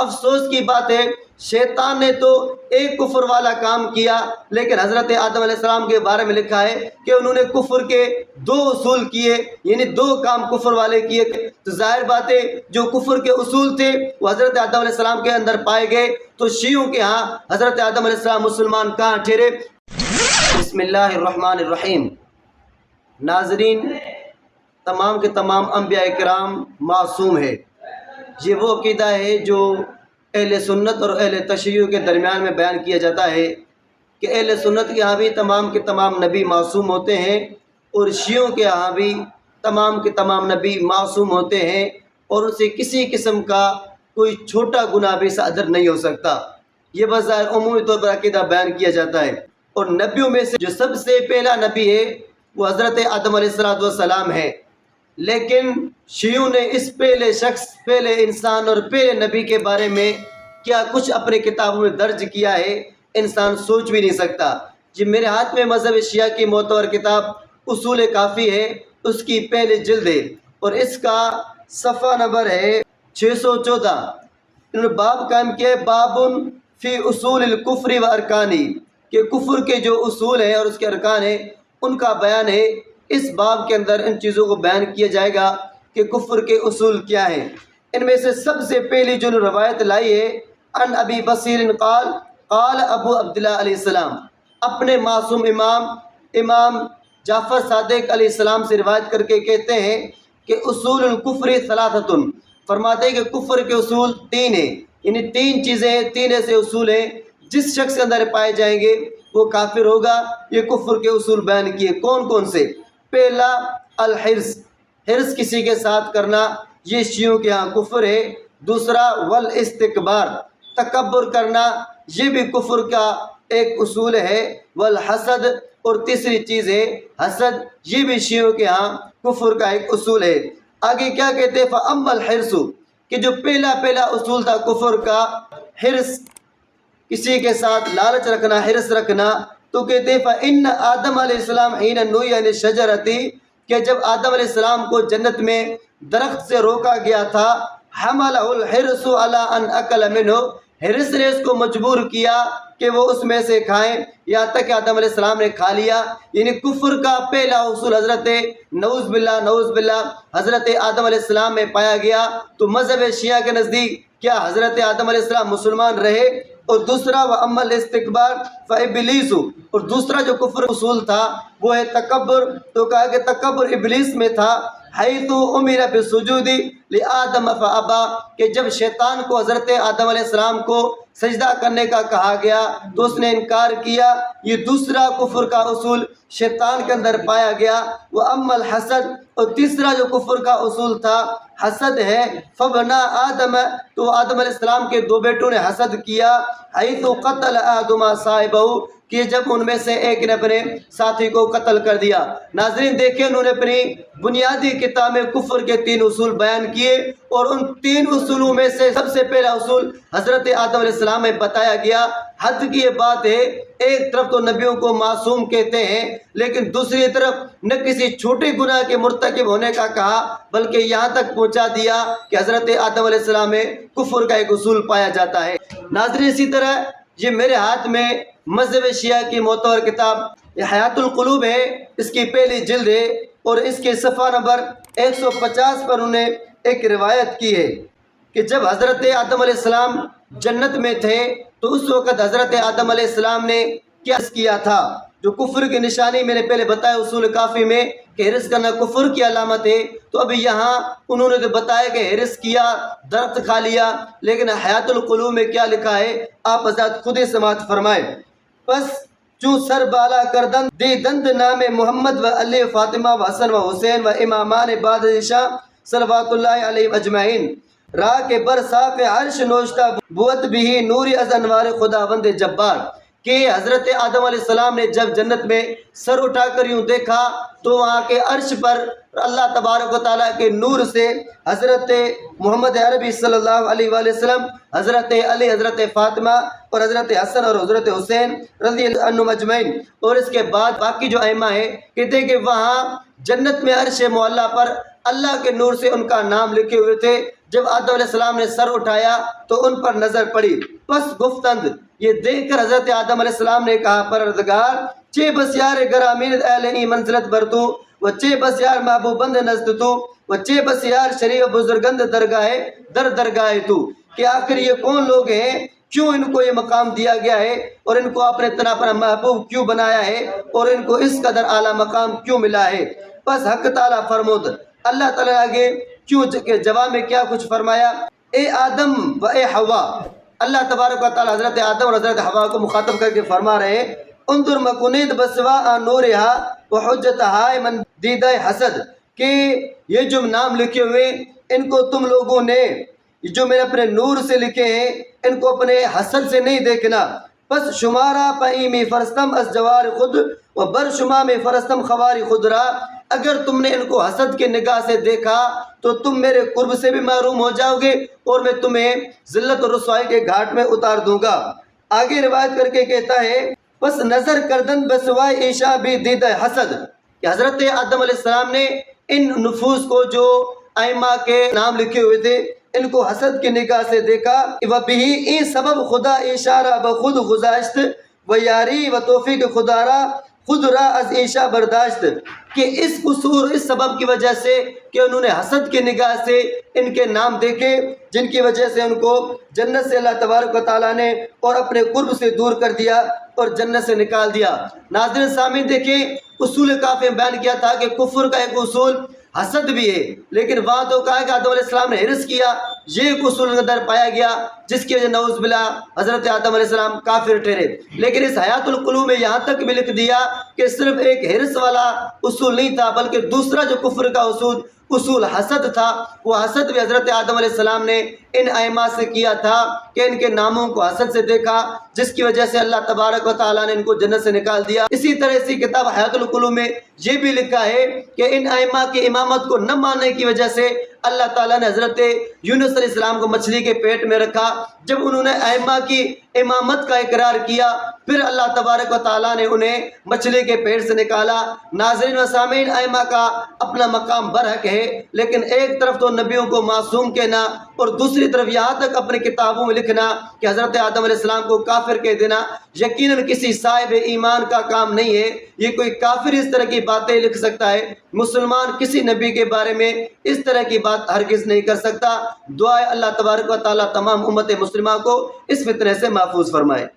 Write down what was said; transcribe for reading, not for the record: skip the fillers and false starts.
افسوس کی بات ہے شیطان نے تو ایک کفر والا کام کیا، لیکن حضرت آدم علیہ السلام کے بارے میں لکھا ہے کہ انہوں نے کفر کے 2 اصول کیے، یعنی 2 کام کفر والے کیے۔ تو ظاہر بات ہے جو کفر کے اصول تھے وہ حضرت آدم علیہ السلام کے اندر پائے گئے، تو شیعوں کے ہاں حضرت آدم علیہ السلام مسلمان کہاں ٹھہرے؟ بسم اللہ الرحمن الرحیم۔ ناظرین، تمام کے تمام انبیاء کرام معصوم ہے۔ یہ وہ عقیدہ ہے جو اہل سنت اور اہل تشیع کے درمیان میں بیان کیا جاتا ہے کہ اہل سنت کے یہاں بھی تمام کے تمام نبی معصوم ہوتے ہیں، اور شیعوں کے یہاں بھی تمام کے تمام نبی معصوم ہوتے ہیں، اور ان سے کسی قسم کا کوئی چھوٹا گناہ بھی صادر نہیں ہو سکتا۔ یہ بظاہر عمومی طور پر عقیدہ بیان کیا جاتا ہے، اور نبیوں میں سے جو سب سے پہلا نبی ہے وہ حضرت آدم علیہ السلام ہے۔ لیکن شیعوں نے اس پہلے شخص، پہلے انسان اور پہلے نبی کے بارے میں کیا کچھ اپنے کتابوں میں درج کیا ہے انسان سوچ بھی نہیں سکتا۔ جی میرے ہاتھ میں مذہب شیعہ کی معتبر کتاب اصول کافی ہے، اس کی پہلی جلد ہے، اور اس کا صفحہ نمبر ہے 614۔ انہوں نے باب قائم کیا ہے باب فی اصول الکفر و ارکانی، کہ کفر کے جو اصول ہیں اور اس کے ارکان ہیں ان کا بیان ہے۔ اس باب کے اندر ان چیزوں کو بیان کیا جائے گا کہ کفر کے اصول کیا ہیں۔ ان میں سے سب سے پہلی جو روایت لائی ہے ان ابی بصیر قال قال ابو عبداللہ علیہ السلام، اپنے معصوم امام جعفر صادق علیہ السلام سے روایت کر کے کہتے ہیں کہ اصول الکفر ثلاثۃ، فرماتے ہیں کہ کفر کے اصول 3 ہیں، یعنی 3 چیزیں، 3 ایسے اصول ہیں جس شخص کے اندر پائے جائیں گے وہ کافر ہوگا۔ یہ کفر کے اصول بیان کیے، کون کون سے؟ پہلا الحرص، حرص کسی کے ساتھ کرنا، یہ شیعوں کے ہاں کفر ہے۔ دوسرا والاستکبار، تکبر کرنا، یہ بھی کفر کا ایک اصول ہے۔ والحسد، اور تیسری چیز ہے حسد، یہ بھی شیعوں کے ہاں کفر کا ایک اصول ہے۔ آگے کیا کہتے ہیں فاما الحرص، کہ جو پہلا اصول تھا کفر کا حرص، کسی کے ساتھ لالچ رکھنا، حرص رکھنا، تو کہتے ہیں فإن آدم علیہ السلام حین نہی عن الشجرۃ، کہ جب آدم علیہ السلام کو جنت میں درخت سے روکا گیا تھا، حملہ الحرص علی ان اکل منہ، حرص نے اس کو مجبور کیا کہ وہ اس میں سے کھائیں، یہاں تک کہ آدم علیہ السلام نے کھا لیا۔ یعنی کفر کا پہلا اصول حضرت نعوذ باللہ حضرت آدم علیہ السلام میں پایا گیا۔ تو مذہب شیعہ کے نزدیک کیا حضرت آدم علیہ السلام مسلمان رہے؟ اور دوسرا وَأَمَّا الْإِسْتِكْبَارُ فَإِبْلِيسُ، اور دوسرا جو کفر اصول تھا وہ ہے تکبر، تو کہا کہ تکبر ابلیس میں تھا۔ حیث امر بالسجود لآدم فابى، کہ جب شیطان کو حضرت آدم علیہ السلام کو سجدہ کرنے کا کہا گیا تو اس نے انکار کیا۔ یہ دوسرا کفر کا اصول شیطان کے اندر پایا گیا۔ وَأَمَّا الْحَسَدُ، اور تیسرا جو کفر کا اصول تھا حسد ہے۔ فبنا آدم، تو آدم علیہ السلام کے 2 بیٹوں نے حسد کیا۔ حیث قتل آدم صاحبہ، کہ جب ان میں سے ایک نے اپنے ساتھی کو قتل کر دیا۔ ناظرین دیکھیں، انہوں نے اپنی بنیادی کتاب میں کفر کے 3 اصول بیان کیے، اور ان 3 اصولوں میں سے سب سے پہلا اصول حضرت آدم علیہ السلام میں بتایا گیا۔ حد کی یہ بات ہے، ایک طرف تو نبیوں کو معصوم کہتے ہیں، لیکن دوسری طرف نہ کسی چھوٹے گناہ کے مرتکب ہونے کا کہا، بلکہ یہاں تک پہنچا دیا کہ حضرت آدم علیہ السلام میں کفر کا ایک اصول پایا جاتا ہے۔ ناظرین اسی طرح یہ میرے ہاتھ میں مذہب شیعہ کی معتبر کتاب حیات القلوب ہے، اس کی پہلی جلد ہے، اور اس کے صفحہ نمبر 150 پر انہوں نے ایک روایت کی ہے کہ جب حضرت آدم علیہ السلام جنت میں تھے تو اس وقت حضرت آدم علیہ السلام نے کیا کیا تھا؟ جو کفر کی نشانی میں نے پہلے بتایا اصول کافی میں کہ حرص کرنا کفر کی علامت ہے، تو ابھی یہاں انہوں نے تو بتایا کہ حرص کیا، درخت کھا لیا، لیکن حیات القلوب میں کیا لکھا ہے آپ حضرات خود ہی سماعت فرمائیں۔ پس چوں سر بالا کردن دی دند نام محمد و علی فاطمہ و حسن و حسین و امامان بادشاہ صلوات اللہ علیہ اجمعین، راہ کے برساق عرش نوشتہ بوت بھی نوری از انوار خداوند جبار، کہ حضرت آدم علیہ السلام نے جب جنت میں سر اٹھا کر یوں دیکھا تو وہاں کے عرش پر اللہ تبارک و تعالیٰ کے نور سے حضرت محمد عربی صلی اللہ علیہ وآلہ وسلم، حضرت علی، حضرت فاطمہ اور حضرت حسن اور حضرت حسین رضی اللہ عنہم اجمعین، اور اس کے بعد باقی جو ائمہ ہیں کہتے ہیں کہ وہاں جنت میں عرش معلیٰ پر اللہ کے نور سے ان کا نام لکھے ہوئے تھے۔ جب آدم علیہ السلام نے سر اٹھایا تو ان پر نظر پڑی، پس گفتند، یہ دیکھ کر حضرت آدم علیہ السلام نے کہا، پروردگار چے بسیار گرامید اہلنی منزلت برتو و چے بسیار محبوبند نزد تو و چے بسیار شریف بزرگند درگاہ تو، کہ آخر یہ کون لوگ ہیں، کیوں ان کو یہ مقام دیا گیا ہے اور ان کو اپنے طرح پر محبوب کیوں بنایا ہے اور ان کو اس قدر اعلیٰ مقام کیوں ملا ہے۔ پس حق تعالیٰ فرمود، اللہ تعالیٰ آگے کیوں کہ جواب میں کیا کچھ فرمایا، اے آدم و اے حوا، اللہ تبارک و تعالیٰ حضرت آدم اور حضرت حوا کو مخاطب کر کے فرما رہے ہیں، انظر مکنید بسوا نورہا و حجتہا من دیدہ حسد، کہ یہ جو نام لکھے ہوئے ان کو تم لوگوں نے جو میں نے اپنے نور سے لکھے ہیں ان کو اپنے حسد سے نہیں دیکھنا، پس شمارا پائیمی فرستم از جوار خود و بر شما میں فرستم خواری خود را، اگر تم نے ان کو حسد کے نگاہ سے دیکھا تو تم میرے قرب سے بھی محروم ہو جاؤ گے اور میں تمہیں ذلت اور رسوائی کے گھاٹ میں اتار دوں گا۔ آگے روایت کر کے کہتا ہے، پس نظر کردن بسوائے ایشا بھی دید حسد، کہ حضرت آدم علیہ السلام نے ان نفوس کو جو ائمہ کے نام لکھے ہوئے تھے ان کو حسد کی نگاہ سے دیکھا، وبہی این سبب خدا اشارہ بخود گذاشت و یاری و توفیق خدا را خود را از ایشا برداشت، کہ اس قصور اس سبب کی وجہ سے کہ انہوں نے حسد کی نگاہ سے ان کے نام دیکھے جن کی وجہ سے ان کو جنت سے اللہ تبارک و تعالیٰ نے اور اپنے قرب سے دور کر دیا اور جنت سے نکال دیا۔ ناظرین سامعین دیکھیں، اصول کافی بیان کیا تھا کہ کفر کا ایک اصول حسد بھی ہے، لیکن وہاں تو کہا کہ آدم علیہ السلام نے حرص کیا، یہ ایک اصول اندر پایا گیا جس کی وجہ نعوذ باللہ حضرت آدم علیہ السلام کافر ٹھہرے۔ لیکن اس حیات القلوب میں یہاں تک بھی لکھ دیا کہ صرف ایک حرص والا اصول نہیں تھا بلکہ دوسرا جو کفر کا اصول حسد تھا، وہ حسد بھی حضرت آدم علیہ السلام نے ان ائمہ سے کیا تھا کہ ان کے ناموں کو حسد سے دیکھا جس کی وجہ سے اللہ تبارک و تعالیٰ نے ان کو جنت سے نکال دیا۔ اسی طرح اسی کتاب حیات القلوب میں یہ بھی لکھا ہے کہ ان ائمہ کی امامت کو نہ ماننے کی وجہ سے اللہ تعالیٰ نے حضرت یونس علیہ السلام کو مچھلی کے پیٹ میں رکھا۔ جب انہوں نے ائمہ کی امامت کا اقرار کیا پھر اللہ تبارک و تعالیٰ نے انہیں مچھلی کے پیٹ سے نکالا۔ ناظرین و سامعین، ائمہ کا اپنا مقام برحق ہے، لیکن ایک طرف تو نبیوں کو معصوم کہنا اور دوسری طرف یہاں تک اپنی کتابوں میں لکھنا کہ حضرت آدم علیہ السلام کو کافر کہہ دینا یقیناً کسی صاحب ایمان کا کام نہیں ہے۔ یہ کوئی کافر اس طرح کی باتیں لکھ سکتا ہے، مسلمان کسی نبی کے بارے میں اس طرح کی بات ہرگز نہیں کر سکتا۔ دعا ہے اللہ تبارک و تعالیٰ تمام امت مسلمہ کو اس فتنے سے محفوظ فرمائے۔